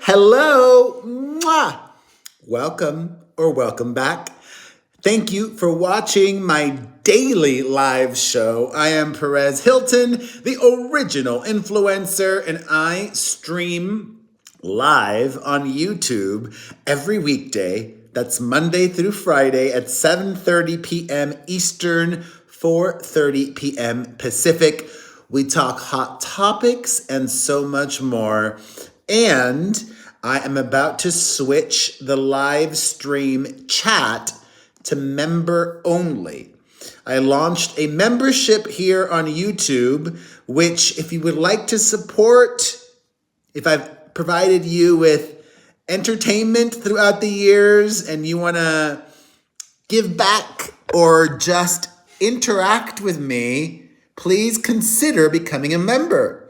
Hello. Mwah. Welcome or welcome back. Thank you for watching my daily live show. I am Perez Hilton, the original influencer, and I stream live on YouTube every weekday. That's Monday through Friday at 7:30 p.m. Eastern, 4:30 p.m. Pacific. We talk hot topics and so much more. And I am about to switch the live stream chat to member only. I launched a membership here on YouTube, which if you would like to support, if I've provided you with entertainment throughout the years and you want to give back or just interact with me, please consider becoming a member.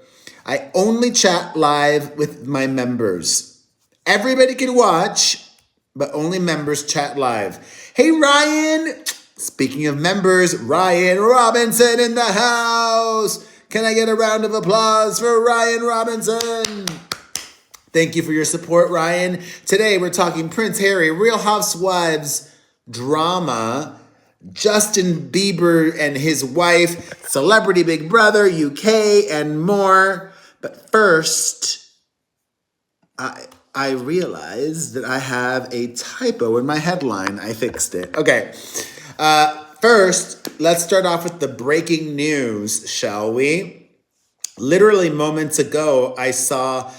I only chat live with my members. Everybody can watch, but only members chat live. Hey, Ryan. Speaking of members, Ryan Robinson in the house. Can I get a round of applause for Ryan Robinson? Thank you for your support, Ryan. Today we're talking Prince Harry, Real Housewives drama, Justin Bieber and his wife, Celebrity Big Brother, UK, and more. But first, I realized that I have a typo in my headline. I fixed it. Okay. First, let's start off with the breaking news, shall we? Literally moments ago, I saw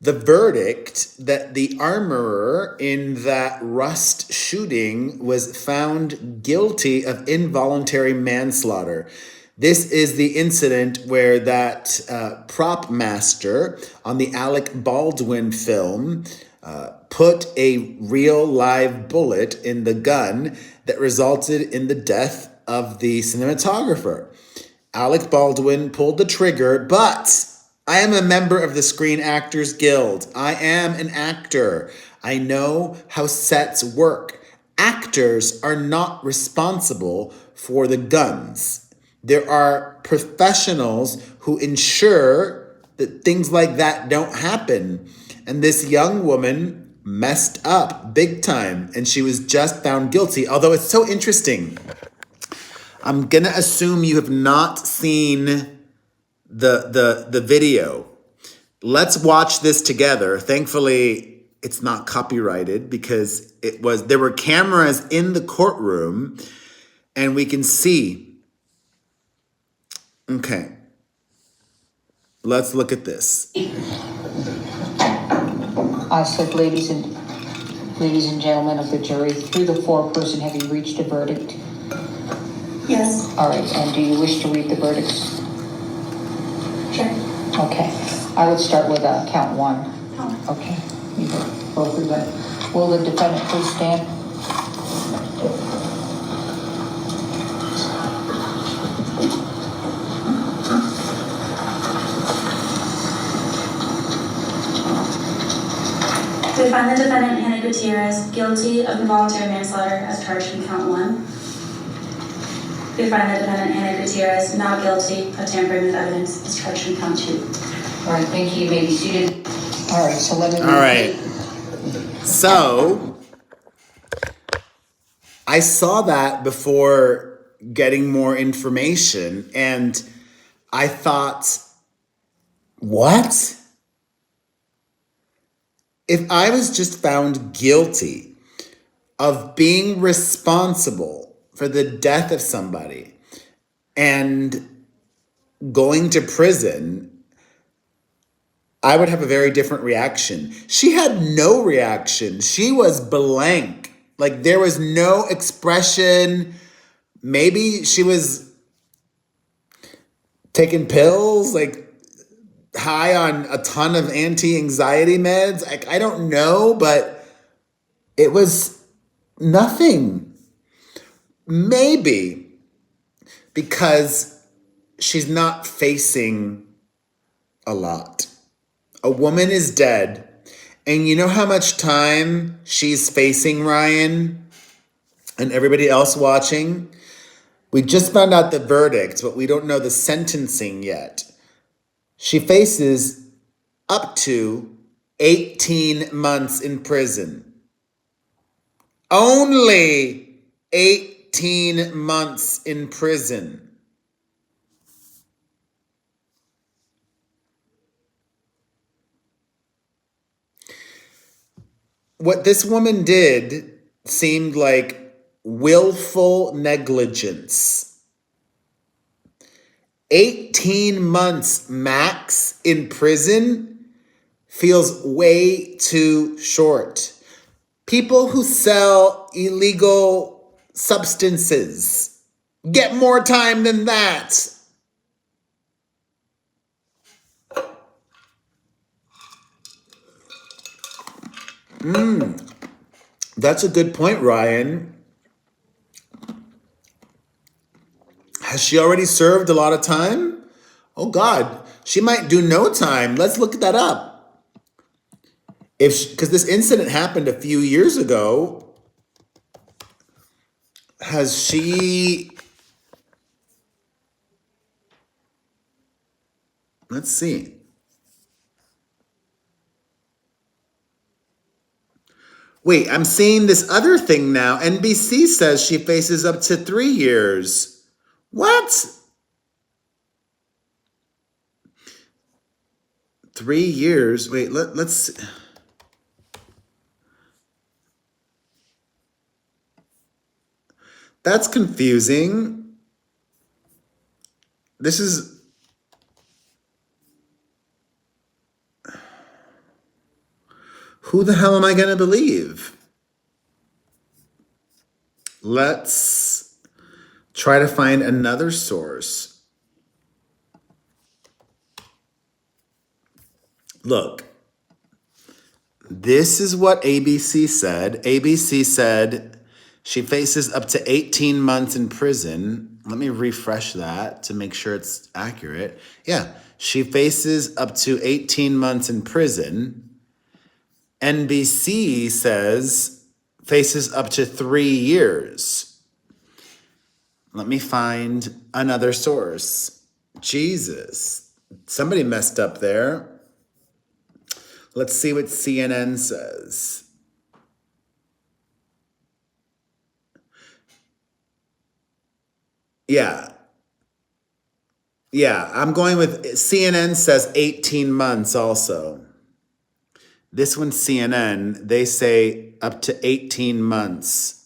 the verdict that the armorer in that Rust shooting was found guilty of involuntary manslaughter. This is the incident where that prop master on the Alec Baldwin film put a real live bullet in the gun that resulted in the death of the cinematographer. Alec Baldwin pulled the trigger, but I am a member of the Screen Actors Guild. I am an actor. I know how sets work. Actors are not responsible for the guns. There are professionals who ensure that things like that don't happen. And this young woman messed up big time, and she was just found guilty. Although it's so interesting. I'm gonna assume you have not seen the video. Let's watch this together. Thankfully, it's not copyrighted because there were cameras in the courtroom and we can see. Okay. Let's look at this. I said, ladies and gentlemen of the jury, through the foreperson, have you reached a verdict? Yes. All right, and do you wish to read the verdicts? Sure. Okay. I would start with count one. Oh. Okay. You go through that. Will the defendant please stand? We find the defendant, Hannah Gutierrez, guilty of involuntary manslaughter as charged in count one. We find the defendant, Hannah Gutierrez, not guilty of tampering with evidence as charged in count two. All right, thank you. You may be seated. All right, so let me... All right. So, I saw that before getting more information, and I thought, what? If I was just found guilty of being responsible for the death of somebody and going to prison, I would have a very different reaction. She had no reaction. She was blank. Like, there was no expression. Maybe she was taking pills, like high on a ton of anti-anxiety meds. Like, I don't know, but it was nothing. Maybe because she's not facing a lot. A woman is dead. And you know how much time she's facing, Ryan, and everybody else watching? We just found out the verdict, but we don't know the sentencing yet. She faces up to 18 months in prison. Only 18 months in prison. What this woman did seemed like willful negligence. 18 months max in prison feels way too short. People who sell illegal substances get more time than that. That's a good point, Ryan. Has she already served a lot of time? Oh God, she might do no time. Let's look that up. Because this incident happened a few years ago, has she? Let's see. Wait, I'm seeing this other thing now. NBC says she faces up to 3 years. What? 3 years? Wait, let's. That's confusing. This is. Who the hell am I going to believe? Let's try to find another source. Look, this is what ABC said. ABC said she faces up to 18 months in prison. Let me refresh that to make sure it's accurate. Yeah, she faces up to 18 months in prison. NBC says faces up to 3 years. Let me find another source. Jesus, somebody messed up there. Let's see what CNN says. Yeah, I'm going with CNN says 18 months also. This one's CNN. They say up to 18 months.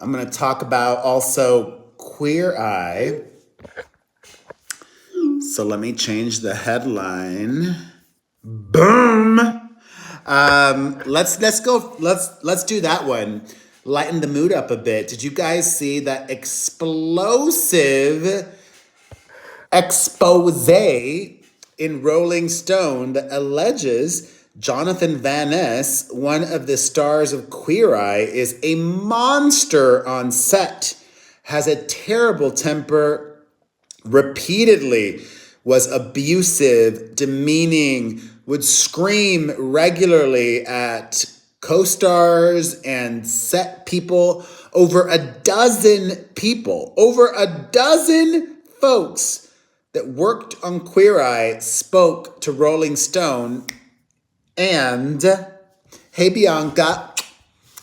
I'm going to talk about also Queer Eye. So let me change the headline. Boom. Let's go. Let's do that one. Lighten the mood up a bit. Did you guys see that explosive expose in Rolling Stone that alleges Jonathan Van Ness, one of the stars of Queer Eye, is a monster on set, has a terrible temper, repeatedly was abusive, demeaning, would scream regularly at co-stars and set people. Over a dozen folks that worked on Queer Eye spoke to Rolling Stone. And hey, Bianca,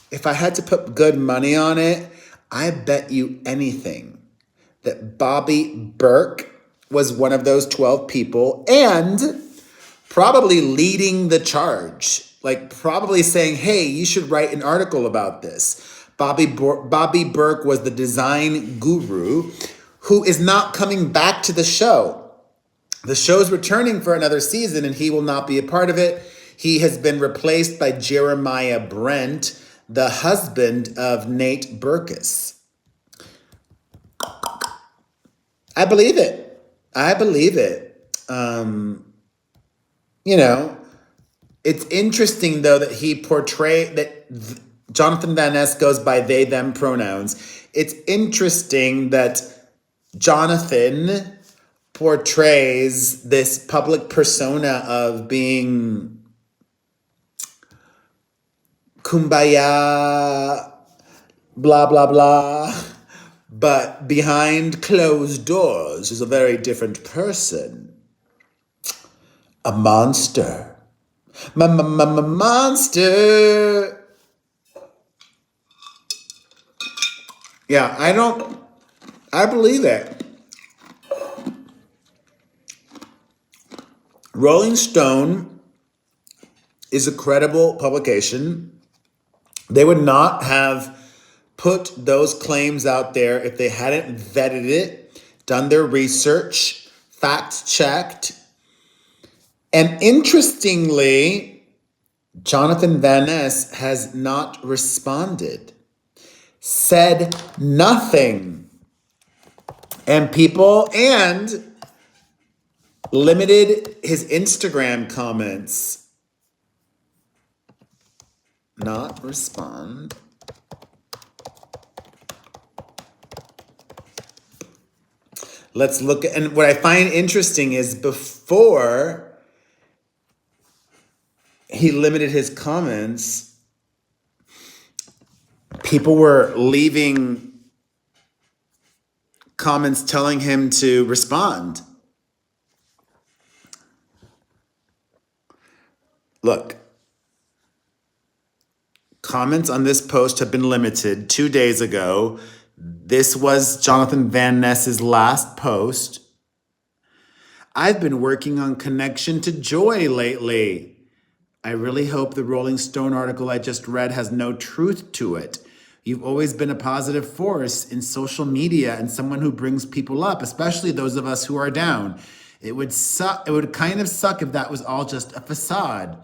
if I had to put good money on it, I bet you anything that Bobby Burke was one of those 12 people and probably leading the charge, like probably saying, hey, you should write an article about this. Bobby Burke was the design guru who is not coming back to the show. The show's returning for another season and he will not be a part of it. He has been replaced by Jeremiah Brent, the husband of Nate Berkus. I believe it. I believe it. You know, it's interesting though that he portrayed that Jonathan Van Ness goes by they them pronouns. It's interesting that Jonathan portrays this public persona of being kumbaya, blah, blah, blah. But behind closed doors is a very different person. A monster. Monster. Yeah, I believe it. Rolling Stone is a credible publication. They would not have put those claims out there if they hadn't vetted it, done their research, fact checked. And interestingly, Jonathan Van Ness has not responded, said nothing. And limited his Instagram comments. Not respond. Let's look at, and what I find interesting is before he limited his comments, people were leaving comments telling him to respond. Look, comments on this post have been limited 2 days ago. This was Jonathan Van Ness's last post. I've been working on connection to joy lately. I really hope the Rolling Stone article I just read has no truth to it. You've always been a positive force in social media and someone who brings people up, especially those of us who are down. It would kind of suck if that was all just a facade.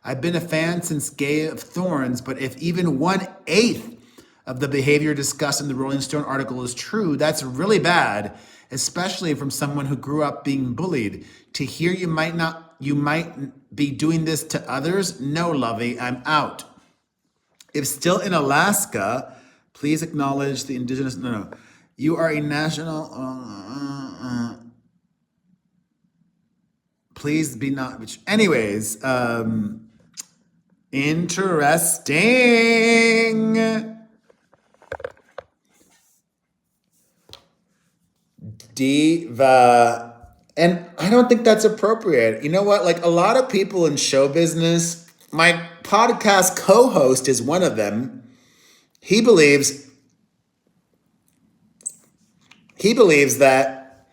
I've been a fan since Gay of Thorns, but if even 1/8 of the behavior discussed in the Rolling Stone article is true, that's really bad, especially from someone who grew up being bullied. To hear you might be doing this to others, no, lovey, I'm out. If still in Alaska, please acknowledge the indigenous, no. You are a national, please be not, which, anyways, interesting. Diva. And I don't think that's appropriate. You know what? Like a lot of people in show business, my podcast co-host is one of them. He believes that,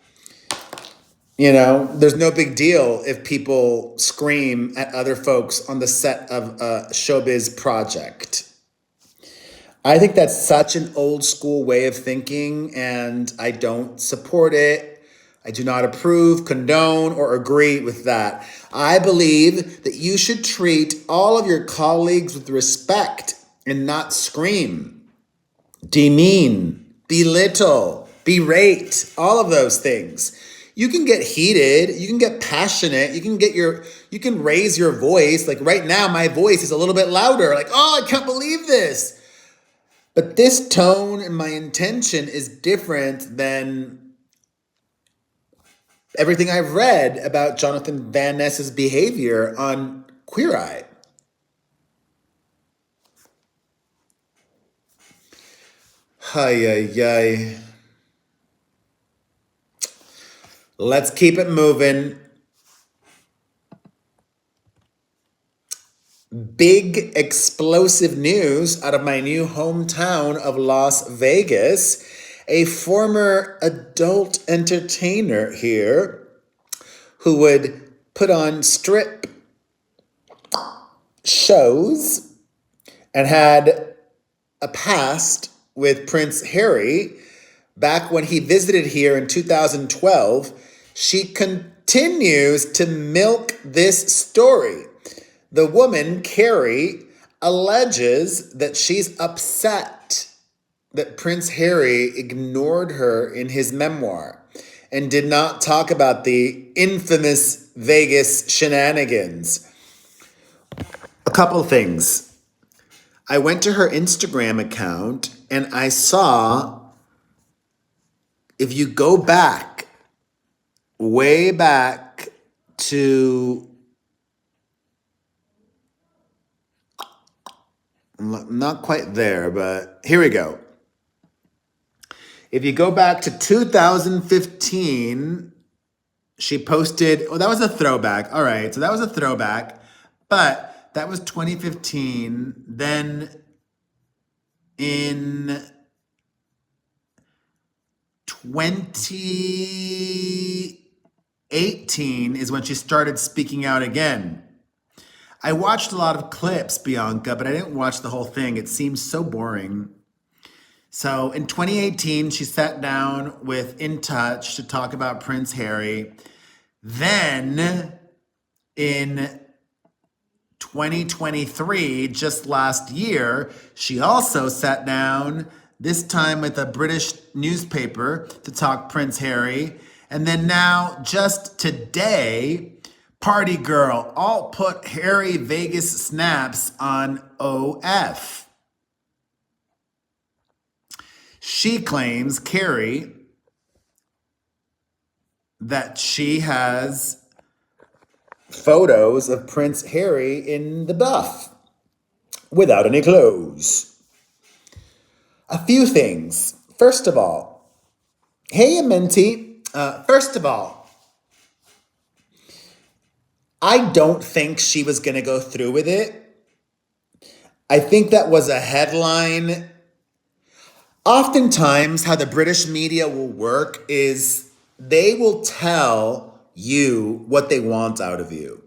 there's no big deal if people scream at other folks on the set of a showbiz project. I think that's such an old school way of thinking, and I don't support it. I do not approve, condone, or agree with that. I believe that you should treat all of your colleagues with respect and not scream, demean, belittle, berate, all of those things. You can get heated, you can get passionate, you can raise your voice. Like right now, my voice is a little bit louder. Like, oh, I can't believe this. But this tone and my intention is different than everything I've read about Jonathan Van Ness's behavior on Queer Eye. Ay. Let's keep it moving. Big explosive news out of my new hometown of Las Vegas. A former adult entertainer here who would put on strip shows and had a past with Prince Harry back when he visited here in 2012. She continues to milk this story. The woman, Carrie, alleges that she's upset that Prince Harry ignored her in his memoir and did not talk about the infamous Vegas shenanigans. A couple things. I went to her Instagram account and I saw, if you go back, way back to, not quite there, but here we go. If you go back to 2015, she posted, oh, that was a throwback. All right, so that was a throwback, but that was 2015. Then in 2018 is when she started speaking out again. I watched a lot of clips, Bianca, but I didn't watch the whole thing. It seems so boring. So in 2018, she sat down with In Touch to talk about Prince Harry. Then in 2023, just last year, she also sat down, this time with a British newspaper, to talk Prince Harry. And then now, just today, Party Girl all put Harry Vegas snaps on OF. She claims, Carrie, that she has photos of Prince Harry in the buff without any clothes. A few things. First of all, hey, Minty. First of all, I don't think she was going to go through with it. I think that was a headline. Oftentimes, how the British media will work is they will tell you what they want out of you.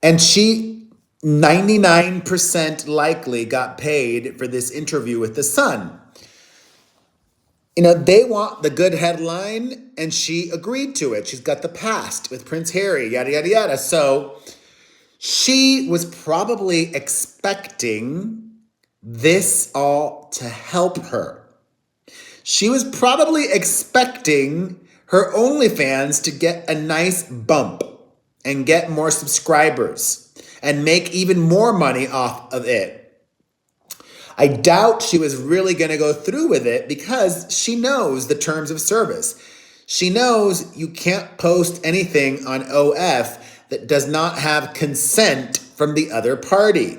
And she 99% likely got paid for this interview with The Sun. You know, they want the good headline, and she agreed to it. She's got the past with Prince Harry, yada, yada, yada. So she was probably expecting this all to help her. She was probably expecting her OnlyFans to get a nice bump and get more subscribers and make even more money off of it. I doubt she was really going to go through with it because she knows the terms of service. She knows you can't post anything on OF that does not have consent from the other party.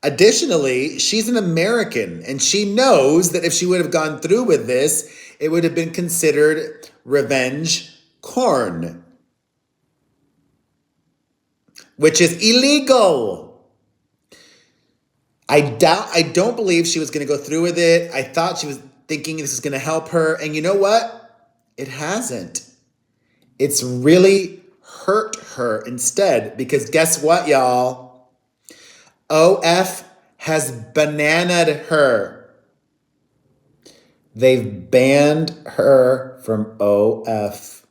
Additionally, she's an American, and she knows that if she would have gone through with this, it would have been considered revenge porn, which is illegal. I don't believe she was going to go through with it. I thought she was thinking this is going to help her. And you know what? It hasn't. It's really hurt her instead, because guess what, y'all? OF has bananaed her. They've banned her from OF.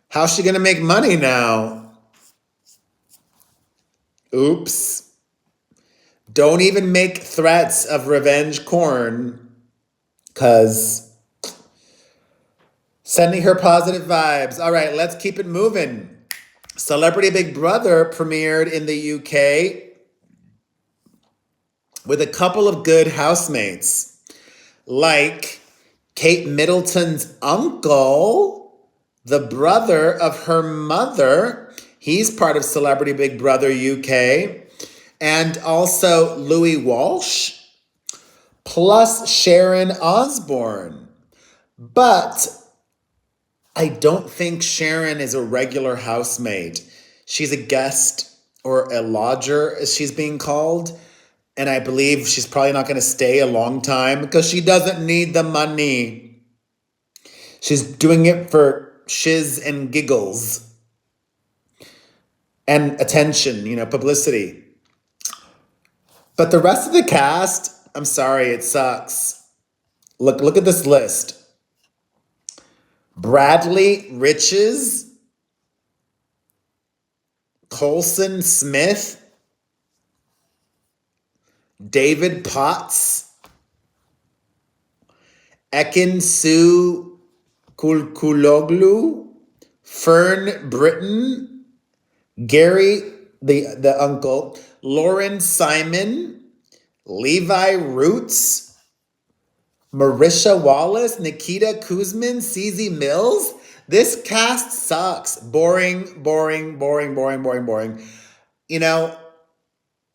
How's she going to make money now? Oops. Don't even make threats of revenge corn, because sending her positive vibes. All right, let's keep it moving. Celebrity Big Brother premiered in the UK with a couple of good housemates, like Kate Middleton's uncle, the brother of her mother. He's part of Celebrity Big Brother UK. And also Louis Walsh, plus Sharon Osbourne. But I don't think Sharon is a regular housemate. She's a guest, or a lodger, as she's being called. And I believe she's probably not going to stay a long time because she doesn't need the money. She's doing it for shiz and giggles and attention, publicity. But the rest of the cast, I'm sorry, it sucks. Look at this list. Bradley Riches, Colson Smith, David Potts, Ekin Su Kulkuloglu, Fern Britton, Gary, the uncle, Lauren Simon, Levi Roots, Marisha Wallace, Nikita Kuzmin, CZ Mills. This cast sucks. Boring, boring, boring, boring, boring, boring. You know,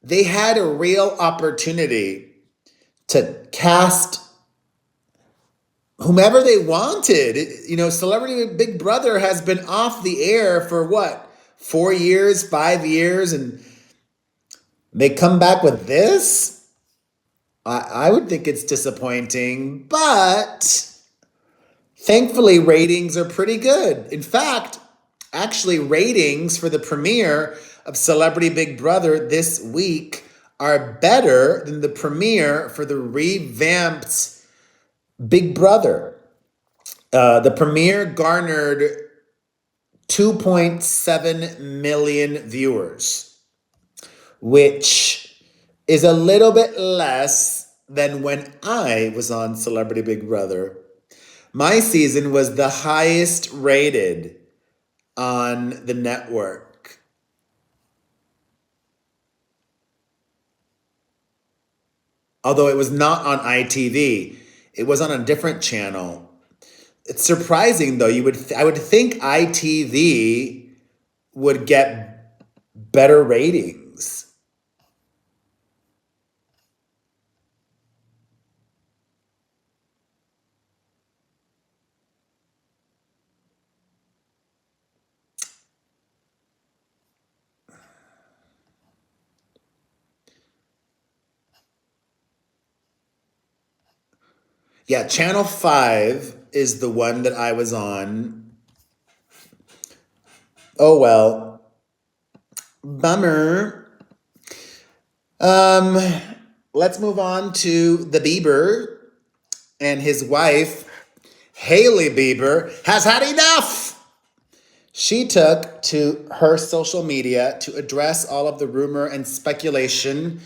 they had a real opportunity to cast whomever they wanted. You know, Celebrity Big Brother has been off the air for what, 4 years, 5 years, and they come back with this? I would think it's disappointing, but thankfully ratings are pretty good. In fact, actually ratings for the premiere of Celebrity Big Brother this week are better than the premiere for the revamped Big Brother. The premiere garnered 2.7 million viewers, which is a little bit less than when I was on Celebrity Big Brother. My season was the highest rated on the network. Although it was not on ITV, it was on a different channel. It's surprising though. I would think ITV would get better ratings. Yeah, Channel 5 is the one that I was on. Oh well. Bummer. Let's move on to the Bieber and his wife, Hailey Bieber, has had enough. She took to her social media to address all of the rumor and speculation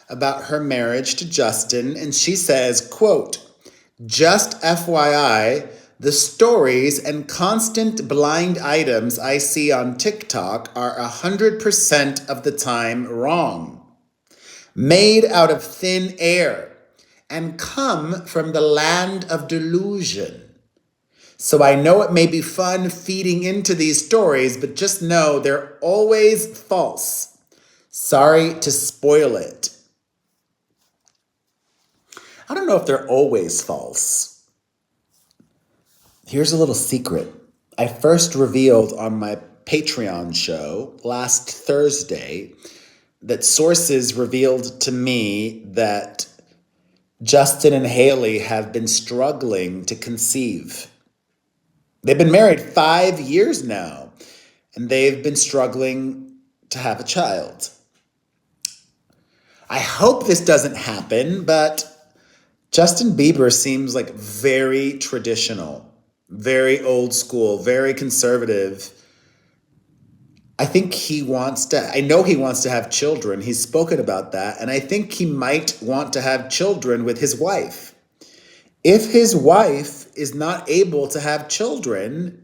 about her marriage to Justin, and she says, quote, "Just FYI, the stories and constant blind items I see on TikTok are 100% of the time wrong, made out of thin air, and come from the land of delusion. So I know it may be fun feeding into these stories, but just know they're always false. Sorry to spoil it." I don't know if they're always false. Here's a little secret. I first revealed on my Patreon show last Thursday that sources revealed to me that Justin and Hailey have been struggling to conceive. They've been married 5 years now, and they've been struggling to have a child. I hope this doesn't happen, but Justin Bieber seems like very traditional, very old school, very conservative. I know he wants to have children. He's spoken about that, and I think he might want to have children with his wife. If his wife is not able to have children,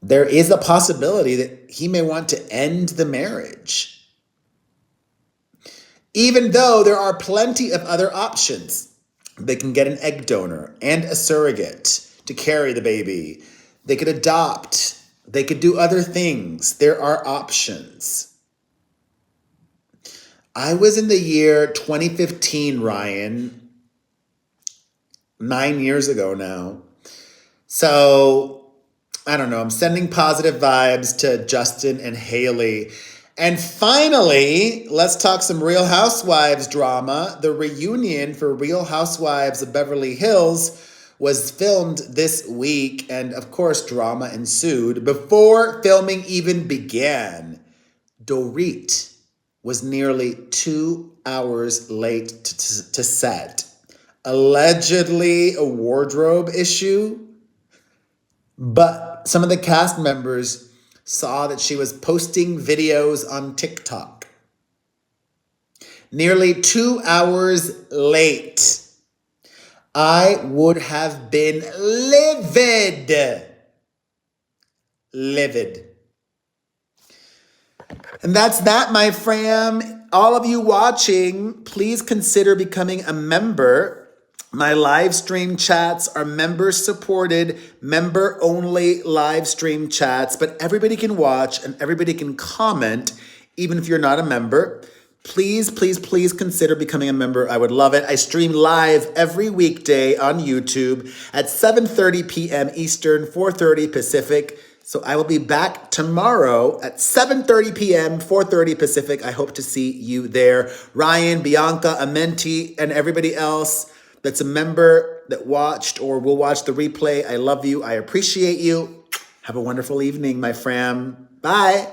there is a possibility that he may want to end the marriage. Even though there are plenty of other options. They can get an egg donor and a surrogate to carry the baby. They could adopt. They could do other things. There are options. I was in the year 2015, Ryan, 9 years ago now. So, I don't know. I'm sending positive vibes to Justin and Hailey. And finally, let's talk some Real Housewives drama. The reunion for Real Housewives of Beverly Hills was filmed this week, and of course, drama ensued. Before filming even began, Dorit was nearly 2 hours late to set. Allegedly a wardrobe issue, but some of the cast members saw that she was posting videos on TikTok. Nearly 2 hours late. I would have been livid. Livid. And that's that, my fam. All of you watching, please consider becoming a member. My live stream chats are member-supported, member-only live stream chats, but everybody can watch and everybody can comment, even if you're not a member. Please, please, please consider becoming a member. I would love it. I stream live every weekday on YouTube at 7:30 p.m. Eastern, 4:30 Pacific. So I will be back tomorrow at 7:30 p.m., 4:30 Pacific. I hope to see you there. Ryan, Bianca, Amenti, and everybody else that's a member that watched or will watch the replay. I love you. I appreciate you. Have a wonderful evening, my fam. Bye.